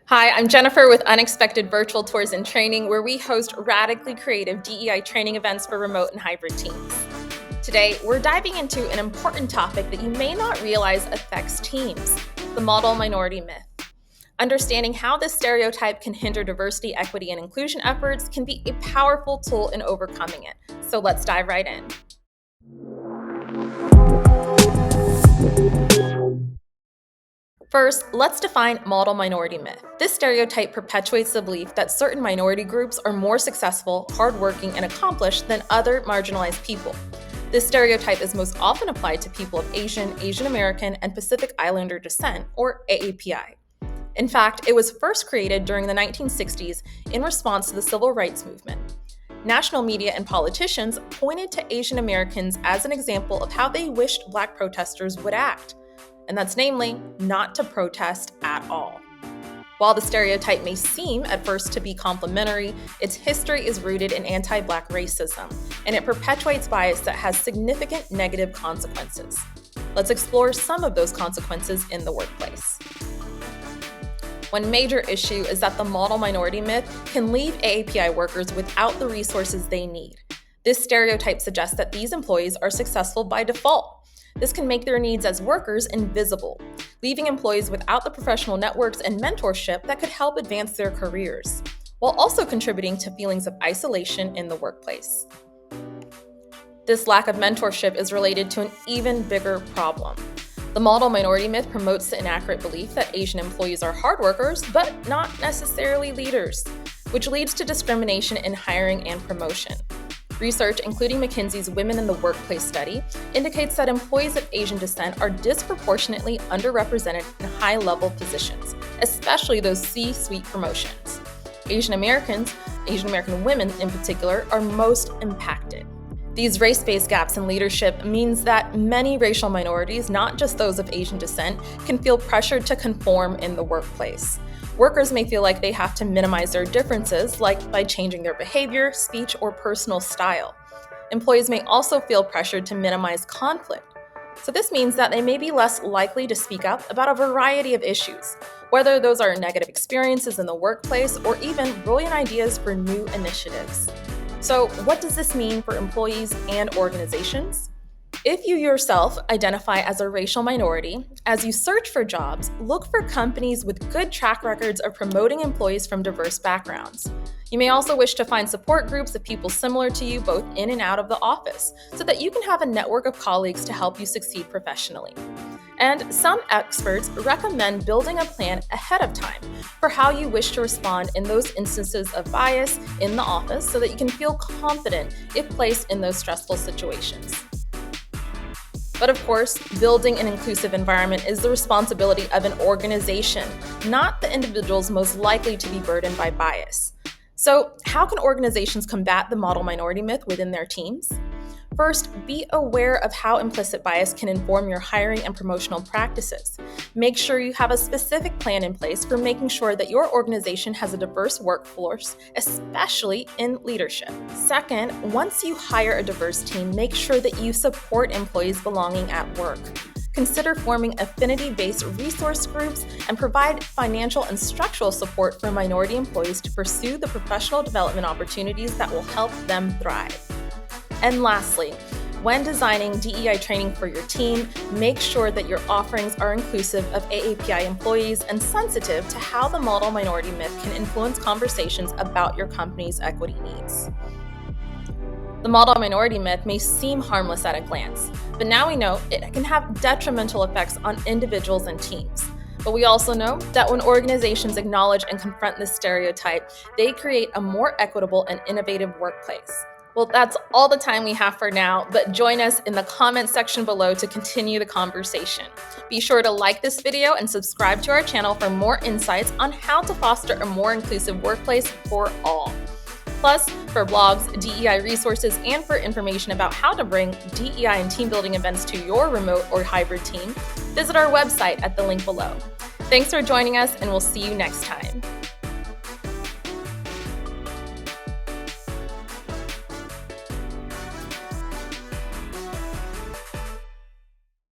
Hi, I'm Jennifer with Unexpected Virtual Tours and Training, where we host radically creative DEI training events for remote and hybrid teams. Today, we're diving into an important topic that you may not realize affects teams, the model minority myth. Understanding how this stereotype can hinder diversity, equity, and inclusion efforts can be a powerful tool in overcoming it. So let's dive right in. First, let's define model minority myth. This stereotype perpetuates the belief that certain minority groups are more successful, hardworking, and accomplished than other marginalized people. This stereotype is most often applied to people of Asian, Asian American, and Pacific Islander descent, or AAPI. In fact, it was first created during the 1960s in response to the Civil Rights Movement. National media and politicians pointed to Asian Americans as an example of how they wished Black protesters would act. And that's namely, not to protest at all. While the stereotype may seem at first to be complimentary, its history is rooted in anti-Black racism, and it perpetuates bias that has significant negative consequences. Let's explore some of those consequences in the workplace. One major issue is that the model minority myth can leave AAPI workers without the resources they need. This stereotype suggests that these employees are successful by default. This can make their needs as workers invisible, leaving employees without the professional networks and mentorship that could help advance their careers, while also contributing to feelings of isolation in the workplace. This lack of mentorship is related to an even bigger problem. The model minority myth promotes the inaccurate belief that Asian employees are hard workers, but not necessarily leaders, which leads to discrimination in hiring and promotion. Research, including McKinsey's Women in the Workplace study, indicates that employees of Asian descent are disproportionately underrepresented in high-level positions, especially those C-suite promotions. Asian American women in particular, are most impacted. These race-based gaps in leadership means that many racial minorities, not just those of Asian descent, can feel pressured to conform in the workplace. Workers may feel like they have to minimize their differences, like by changing their behavior, speech, or personal style. Employees may also feel pressured to minimize conflict. So this means that they may be less likely to speak up about a variety of issues, whether those are negative experiences in the workplace or even brilliant ideas for new initiatives. So what does this mean for employees and organizations? If you yourself identify as a racial minority, as you search for jobs, look for companies with good track records of promoting employees from diverse backgrounds. You may also wish to find support groups of people similar to you both in and out of the office, so that you can have a network of colleagues to help you succeed professionally. And some experts recommend building a plan ahead of time for how you wish to respond in those instances of bias in the office so that you can feel confident if placed in those stressful situations. But of course, building an inclusive environment is the responsibility of an organization, not the individuals most likely to be burdened by bias. So, how can organizations combat the model minority myth within their teams? First, be aware of how implicit bias can inform your hiring and promotional practices. Make sure you have a specific plan in place for making sure that your organization has a diverse workforce, especially in leadership. Second, once you hire a diverse team, make sure that you support employees belonging at work. Consider forming affinity-based resource groups and provide financial and structural support for minority employees to pursue the professional development opportunities that will help them thrive. And lastly, when designing DEI training for your team, make sure that your offerings are inclusive of AAPI employees and sensitive to how the model minority myth can influence conversations about your company's equity needs. The model minority myth may seem harmless at a glance, but now we know it can have detrimental effects on individuals and teams. But we also know that when organizations acknowledge and confront this stereotype, they create a more equitable and innovative workplace. Well, that's all the time we have for now, but join us in the comment section below to continue the conversation. Be sure to like this video and subscribe to our channel for more insights on how to foster a more inclusive workplace for all. Plus, for blogs, DEI resources, and for information about how to bring DEI and team building events to your remote or hybrid team, visit our website at the link below. Thanks for joining us, and we'll see you next time.